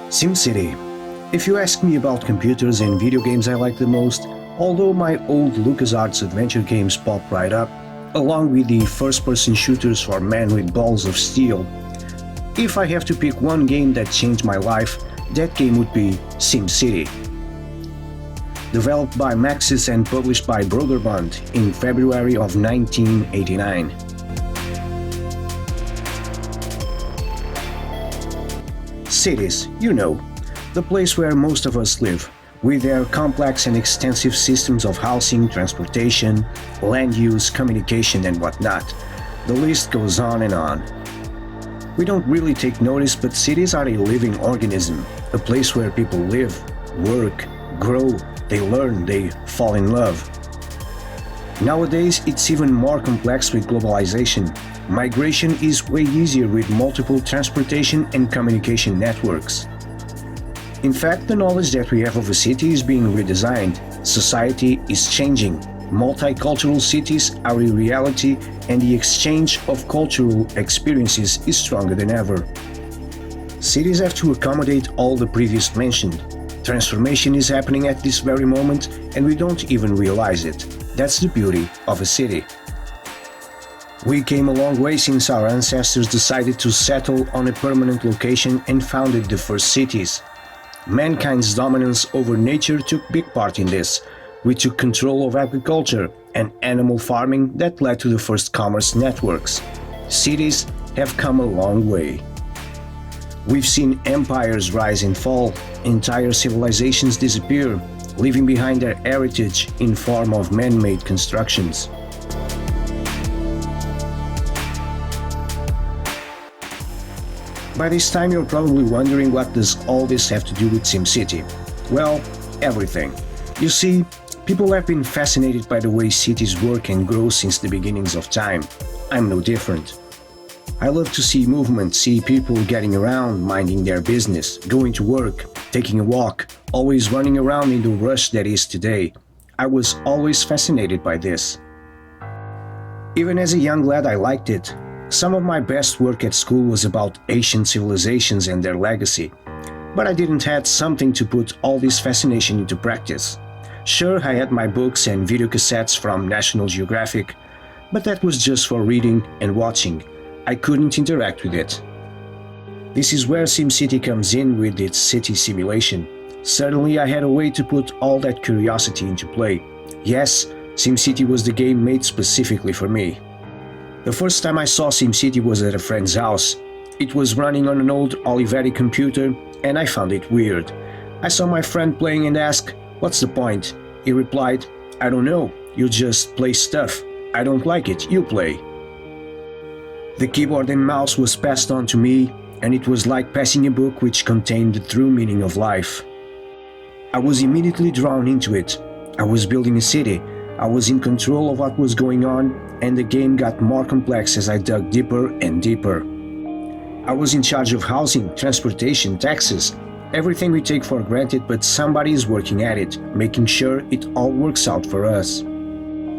SimCity. If you ask me about computers and video games I like the most, although my old LucasArts adventure games pop right up, along with the first-person shooters for men with balls of steel, if I have to pick one game that changed my life, that game would be SimCity. Developed by Maxis and published by Broderbund in February of 1989. Cities, you know, the place where most of us live, with their complex and extensive systems of housing, transportation, land use, communication and whatnot. The list goes on and on. We don't really take notice, but cities are a living organism, a place where people live, work, grow, they learn, they fall in love. Nowadays, it's even more complex with globalization. Migration is way easier with multiple transportation and communication networks. In fact, the knowledge that we have of a city is being redesigned. Society is changing. Multicultural cities are a reality, and the exchange of cultural experiences is stronger than ever. Cities have to accommodate all the previous mentioned. Transformation is happening at this very moment, and we don't even realize it. That's the beauty of a city. We came a long way since our ancestors decided to settle on a permanent location and founded the first cities. Mankind's dominance over nature took big part in this. We took control of agriculture and animal farming that led to the first commerce networks. Cities have come a long way. We've seen empires rise and fall, entire civilizations disappear, leaving behind their heritage in form of man-made constructions. By this time you're probably wondering, what does all this have to do with SimCity? Well, everything. You see, people have been fascinated by the way cities work and grow since the beginnings of time. I'm no different. I love to see movement, see people getting around, minding their business, going to work, taking a walk, always running around in the rush that is today. I was always fascinated by this. Even as a young lad, I liked it. Some of my best work at school was about ancient civilizations and their legacy. But I didn't have something to put all this fascination into practice. Sure, I had my books and video cassettes from National Geographic, but that was just for reading and watching. I couldn't interact with it. This is where SimCity comes in with its city simulation. Suddenly I had a way to put all that curiosity into play. Yes, SimCity was the game made specifically for me. The first time I saw SimCity was at a friend's house. It was running on an old Olivetti computer and I found it weird. I saw my friend playing and asked, "What's the point?" He replied, "I don't know, you just play stuff. I don't like it, you play." The keyboard and mouse was passed on to me, and it was like passing a book which contained the true meaning of life. I was immediately drawn into it. I was building a city. I was in control of what was going on, and the game got more complex as I dug deeper and deeper. I was in charge of housing, transportation, taxes, everything we take for granted, but somebody is working at it, making sure it all works out for us.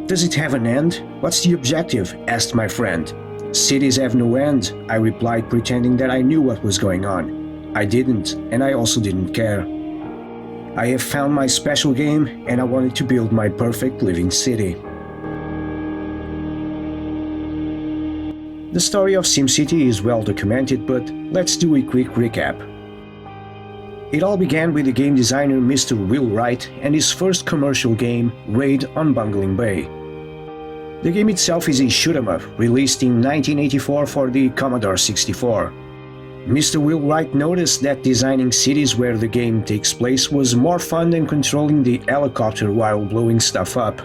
"Does it have an end? What's the objective?" asked my friend. "Cities have no end," I replied, pretending that I knew what was going on. I didn't, and I also didn't care. I have found my special game, and I wanted to build my perfect living city. The story of SimCity is well documented, but let's do a quick recap. It all began with the game designer Mr. Will Wright and his first commercial game, Raid on Bungling Bay. The game itself is a shoot-'em-up, released in 1984 for the Commodore 64. Mr. Will Wright noticed that designing cities where the game takes place was more fun than controlling the helicopter while blowing stuff up.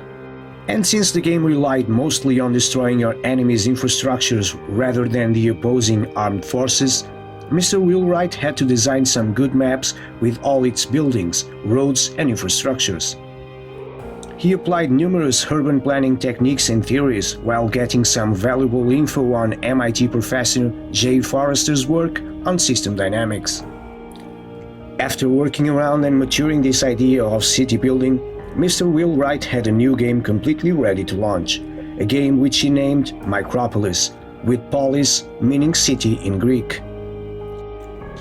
And since the game relied mostly on destroying your enemy's infrastructures rather than the opposing armed forces, Mr. Will Wright had to design some good maps with all its buildings, roads and infrastructures. He applied numerous urban planning techniques and theories while getting some valuable info on MIT professor Jay Forrester's work on system dynamics. After working around and maturing this idea of city building, Mr. Will Wright had a new game completely ready to launch, a game which he named Micropolis, with polis meaning city in Greek.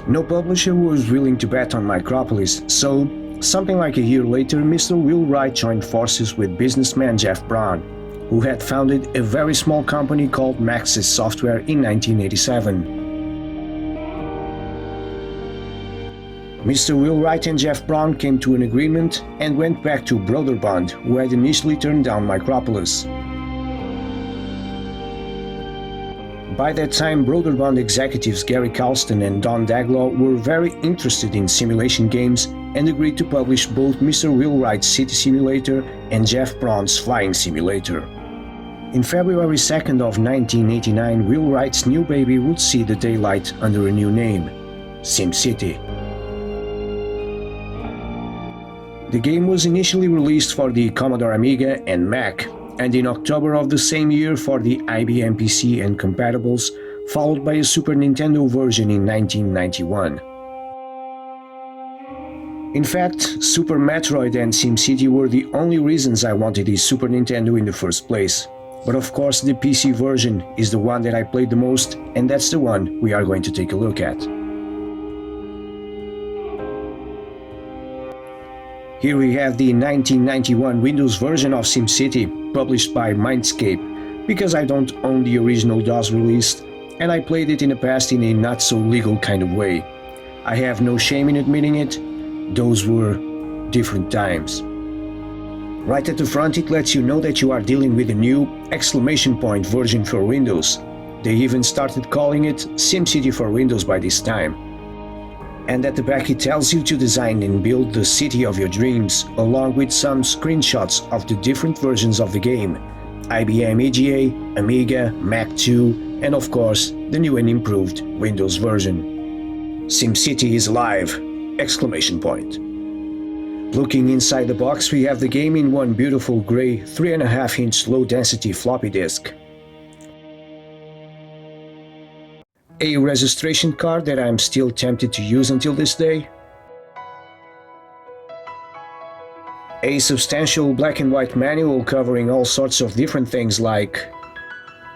No publisher was willing to bet on Micropolis, so something like a year later, Mr. Wheelwright joined forces with businessman Jeff Braun, who had founded a very small company called Maxis Software in 1987. Mr. Wheelwright and Jeff Braun came to an agreement and went back to Broderbund, who had initially turned down Micropolis. By that time, Broderbund executives Gary Carlston and Don Daglaw were very interested in simulation games and agreed to publish both Mr. Wheelwright's City Simulator and Jeff Braun's Flying Simulator. In February 2nd of 1989, Wheelwright's new baby would see the daylight under a new name, SimCity. The game was initially released for the Commodore Amiga and Mac, and in October of the same year for the IBM PC and compatibles, followed by a Super Nintendo version in 1991. In fact, Super Metroid and SimCity were the only reasons I wanted a Super Nintendo in the first place. But of course the PC version is the one that I played the most, and that's the one we are going to take a look at. Here we have the 1991 Windows version of SimCity, published by Mindscape, because I don't own the original DOS release, and I played it in the past in a not-so-legal kind of way. I have no shame in admitting it, those were different times. Right at the front it lets you know that you are dealing with a new exclamation point version for Windows. They even started calling it SimCity for Windows by this time. And at the back it tells you to design and build the city of your dreams, along with some screenshots of the different versions of the game: IBM EGA, Amiga, Mac 2, and of course the new and improved Windows version. SimCity is alive! Exclamation point. Looking inside the box, we have the game in one beautiful grey 3.5-inch low-density floppy disk. A registration card that I'm still tempted to use until this day. A substantial black and white manual covering all sorts of different things like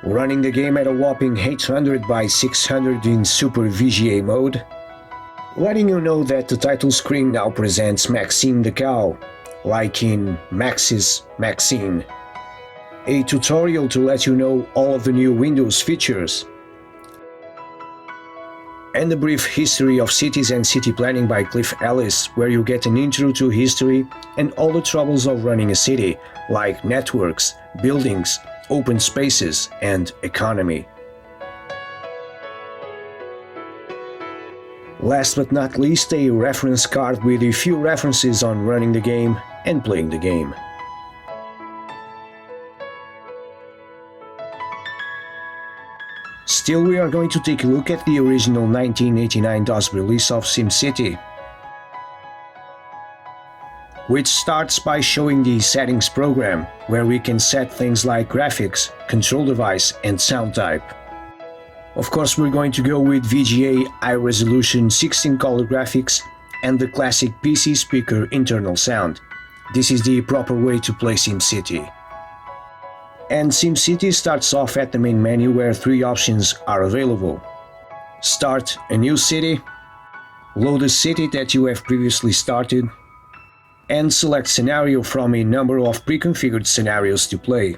running the game at a whopping 800 by 600 in Super VGA mode, letting you know that the title screen now presents Maxine the cow, like in Max's Maxine. A tutorial to let you know all of the new Windows features, and a brief history of cities and city planning by Cliff Ellis, where you get an intro to history and all the troubles of running a city, like networks, buildings, open spaces, and economy. Last but not least, a reference card with a few references on running the game and playing the game. Still, we are going to take a look at the original 1989 DOS release of SimCity, which starts by showing the settings program, where we can set things like graphics, control device, and sound type. Of course, we're going to go with VGA high-resolution 16-color graphics and the classic PC speaker internal sound. This is the proper way to play SimCity. And SimCity starts off at the main menu where three options are available: start a new city, load a city that you have previously started, and select scenario from a number of pre-configured scenarios to play.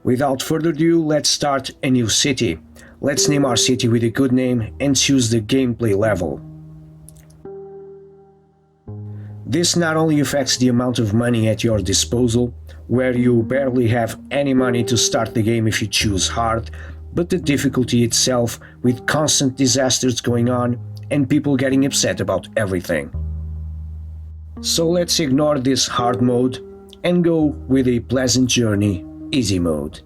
Without further ado, let's start a new city. Let's name our city with a good name and choose the gameplay level. This not only affects the amount of money at your disposal, where you barely have any money to start the game if you choose hard, but the difficulty itself, with constant disasters going on and people getting upset about everything. So let's ignore this hard mode and go with a pleasant journey, easy mode.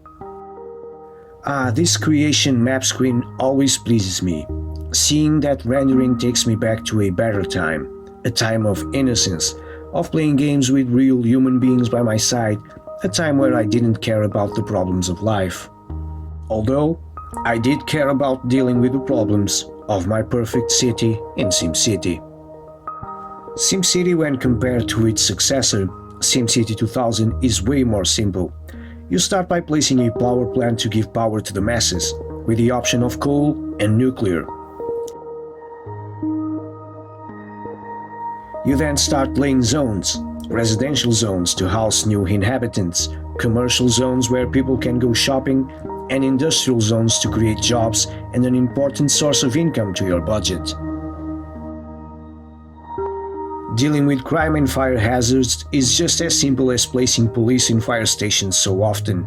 This creation map screen always pleases me. Seeing that rendering takes me back to a better time, a time of innocence, of playing games with real human beings by my side, a time where I didn't care about the problems of life. Although, I did care about dealing with the problems of my perfect city in SimCity. SimCity, when compared to its successor, SimCity 2000, is way more simple. You start by placing a power plant to give power to the masses, with the option of coal and nuclear. You then start laying zones, residential zones to house new inhabitants, commercial zones where people can go shopping, and industrial zones to create jobs and an important source of income to your budget. Dealing with crime and fire hazards is just as simple as placing police in fire stations so often.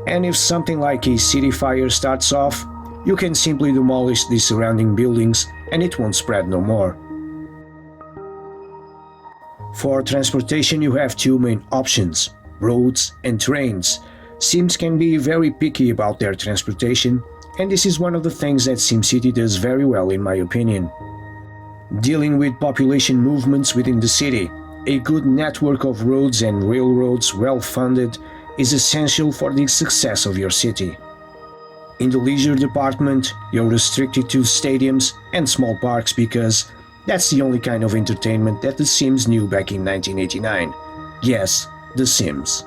And if something like a city fire starts off, you can simply demolish the surrounding buildings and it won't spread no more. For transportation, you have two main options, roads and trains. Sims can be very picky about their transportation, and this is one of the things that SimCity does very well in my opinion. Dealing with population movements within the city, a good network of roads and railroads well funded is essential for the success of your city. In the leisure department, you're restricted to stadiums and small parks because that's the only kind of entertainment that The Sims knew back in 1989. Yes, The Sims.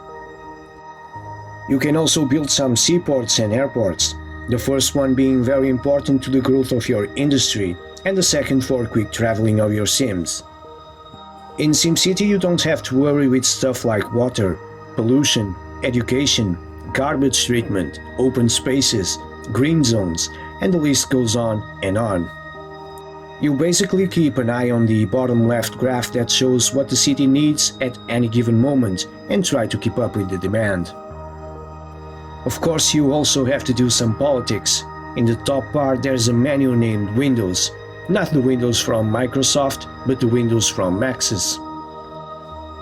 You can also build some seaports and airports, the first one being very important to the growth of your industry and the second for quick traveling of your Sims. In SimCity you don't have to worry with stuff like water, pollution, education, garbage treatment, open spaces, green zones, and the list goes on and on. You basically keep an eye on the bottom left graph that shows what the city needs at any given moment and try to keep up with the demand. Of course, you also have to do some politics. In the top part there's a menu named Windows, not the Windows from Microsoft, but the Windows from Maxis.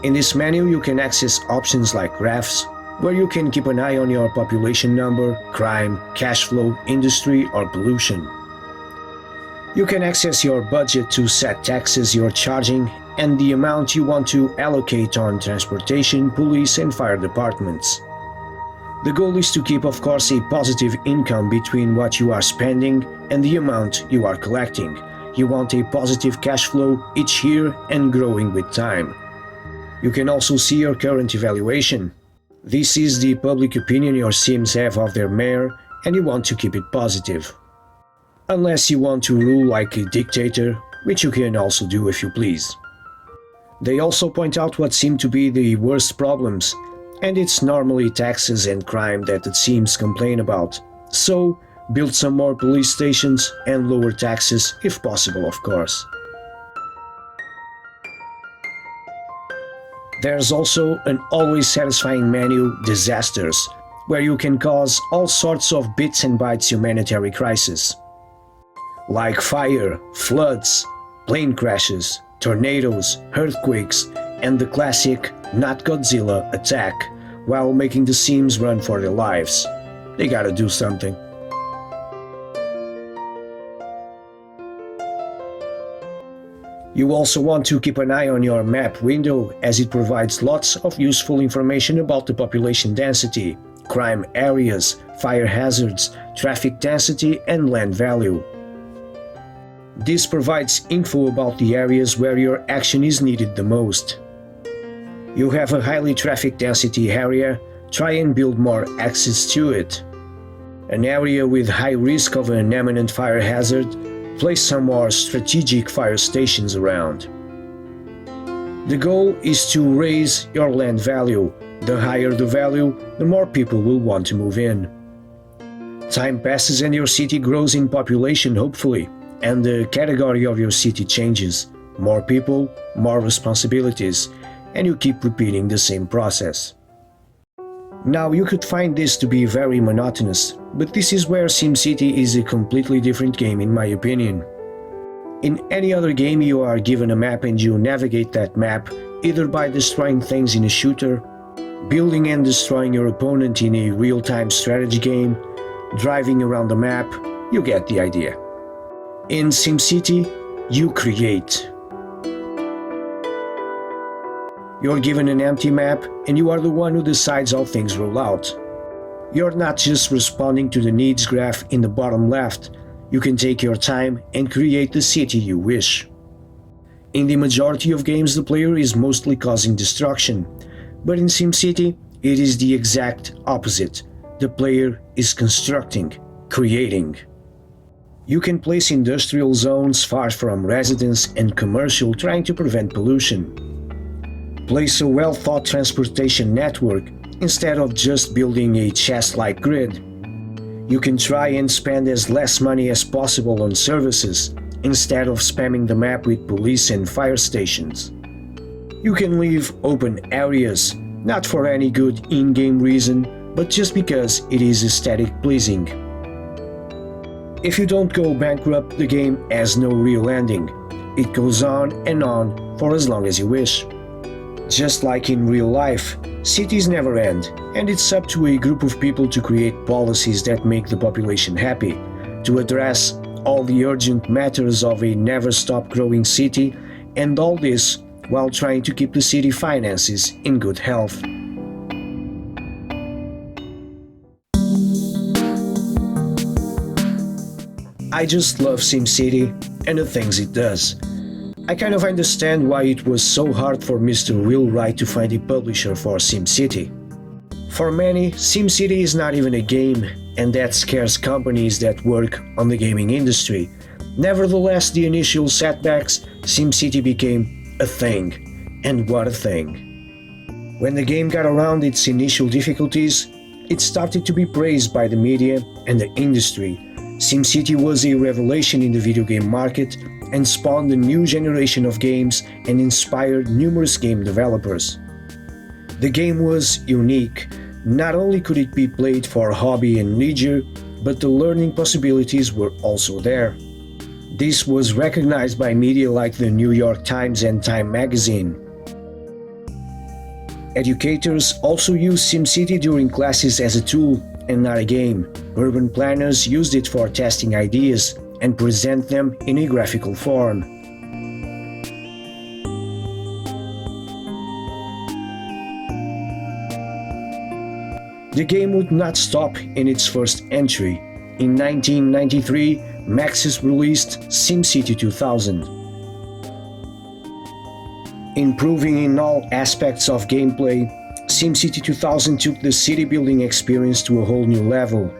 In this menu you can access options like graphs, where you can keep an eye on your population number, crime, cash flow, industry, or pollution. You can access your budget to set taxes you're charging and the amount you want to allocate on transportation, police, and fire departments. The goal is to keep, of course, a positive income between what you are spending and the amount you are collecting. You want a positive cash flow each year and growing with time. You can also see your current evaluation. This is the public opinion your Sims have of their mayor, and you want to keep it positive. Unless you want to rule like a dictator, which you can also do if you please. They also point out what seem to be the worst problems, and it's normally taxes and crime that the Sims complain about. So, build some more police stations and lower taxes if possible, of course. There's also an always satisfying menu, Disasters, where you can cause all sorts of bits and bytes humanitarian crises. Like fire, floods, plane crashes, tornadoes, earthquakes, and the classic not Godzilla attack, while making the Sims run for their lives. They gotta do something. You also want to keep an eye on your map window, as it provides lots of useful information about the population density, crime areas, fire hazards, traffic density, and land value. This provides info about the areas where your action is needed the most. You have a highly traffic density area, try and build more access to it. An area with high risk of an imminent fire hazard, place some more strategic fire stations around. The goal is to raise your land value. The higher the value, the more people will want to move in. Time passes and your city grows in population, hopefully, and the category of your city changes. More people, more responsibilities, and you keep repeating the same process. Now you could find this to be very monotonous, but this is where SimCity is a completely different game in my opinion. In any other game you are given a map and you navigate that map either by destroying things in a shooter, building and destroying your opponent in a real-time strategy game, driving around the map, you get the idea. In SimCity, you create. You're given an empty map and you are the one who decides how things roll out. You're not just responding to the needs graph in the bottom left, you can take your time and create the city you wish. In the majority of games the player is mostly causing destruction, but in SimCity it is the exact opposite. The player is constructing, creating. You can place industrial zones far from residents and commercial, trying to prevent pollution. Place a well-thought transportation network instead of just building a chest-like grid. You can try and spend as less money as possible on services instead of spamming the map with police and fire stations. You can leave open areas, not for any good in-game reason, but just because it is aesthetic pleasing. If you don't go bankrupt, the game has no real ending. It goes on and on for as long as you wish. Just like in real life, cities never end, and it's up to a group of people to create policies that make the population happy, to address all the urgent matters of a never-stop growing city, and all this while trying to keep the city finances in good health. I just love SimCity and the things it does. I kind of understand why it was so hard for Mr. Will Wright to find a publisher for SimCity. For many, SimCity is not even a game, and that scares companies that work on the gaming industry. Nevertheless, the initial setbacks, SimCity became a thing. And what a thing. When the game got around its initial difficulties, it started to be praised by the media and the industry. SimCity was a revelation in the video game market and spawned a new generation of games and inspired numerous game developers. The game was unique. Not only could it be played for hobby and leisure, but the learning possibilities were also there. This was recognized by media like the New York Times and Time magazine. Educators also used SimCity during classes as a tool and not a game. Urban planners used it for testing ideas and present them in a graphical form. The game would not stop in its first entry. In 1993, Maxis released SimCity 2000. Improving in all aspects of gameplay, SimCity 2000 took the city building experience to a whole new level.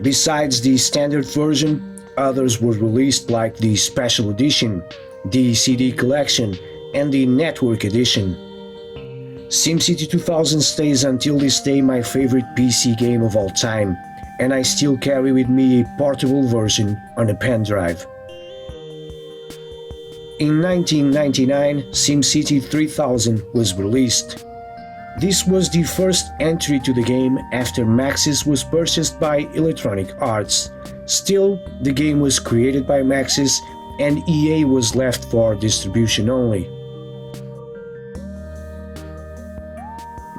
Besides the standard version, others were released like the Special Edition, the CD Collection, and the Network Edition. SimCity 2000 stays until this day my favorite PC game of all time, and I still carry with me a portable version on a pen drive. In 1999, SimCity 3000 was released. This was the first entry to the game after Maxis was purchased by Electronic Arts. Still, the game was created by Maxis and EA was left for distribution only.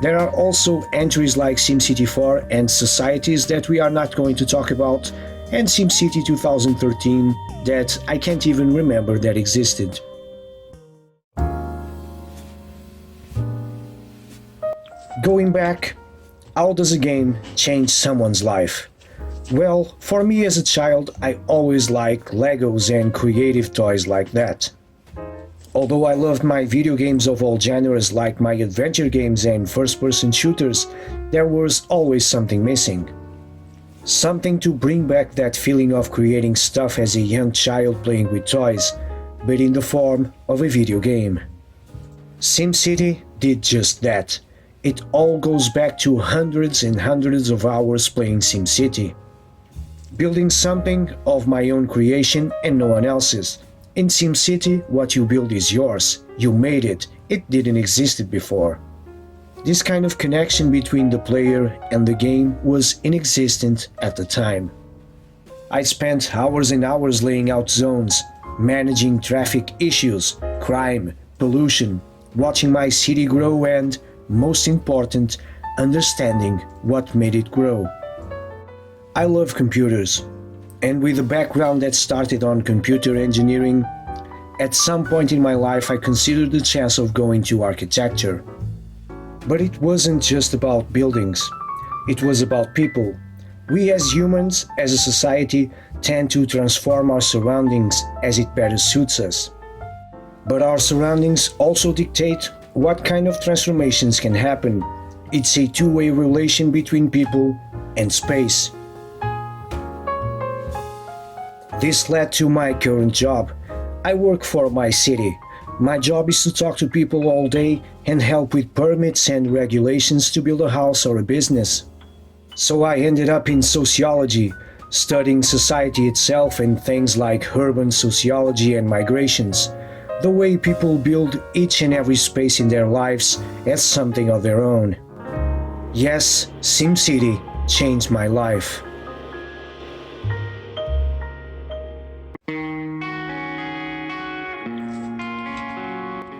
There are also entries like SimCity 4 and Societies that we are not going to talk about, and SimCity 2013 that I can't even remember that existed. Going back, how does a game change someone's life? Well, for me as a child, I always liked Legos and creative toys like that. Although I loved my video games of all genres like my adventure games and first-person shooters, there was always something missing. Something to bring back that feeling of creating stuff as a young child playing with toys, but in the form of a video game. SimCity did just that. It all goes back to hundreds and hundreds of hours playing SimCity. Building something of my own creation and no one else's. In SimCity, what you build is yours. You made it. It didn't exist before. This kind of connection between the player and the game was inexistent at the time. I spent hours and hours laying out zones, managing traffic issues, crime, pollution, watching my city grow and, most important, understanding what made it grow. I love computers, and with a background that started on computer engineering, at some point in my life I considered the chance of going to architecture. But it wasn't just about buildings, it was about people. We as humans, as a society, tend to transform our surroundings as it better suits us. But our surroundings also dictate what kind of transformations can happen. It's a two-way relation between people and space. This led to my current job. I work for my city. My job is to talk to people all day and help with permits and regulations to build a house or a business. So I ended up in sociology, studying society itself and things like urban sociology and migrations, the way people build each and every space in their lives as something of their own. Yes, SimCity changed my life.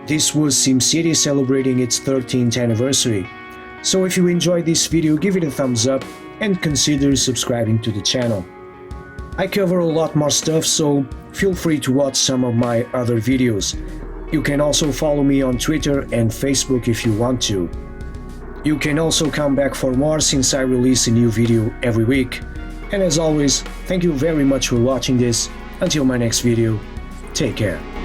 This was SimCity celebrating its 13th anniversary. So if you enjoyed this video, give it a thumbs up and consider subscribing to the channel. I cover a lot more stuff, so feel free to watch some of my other videos. You can also follow me on Twitter and Facebook if you want to. You can also come back for more since I release a new video every week. And as always, thank you very much for watching this. Until my next video, take care.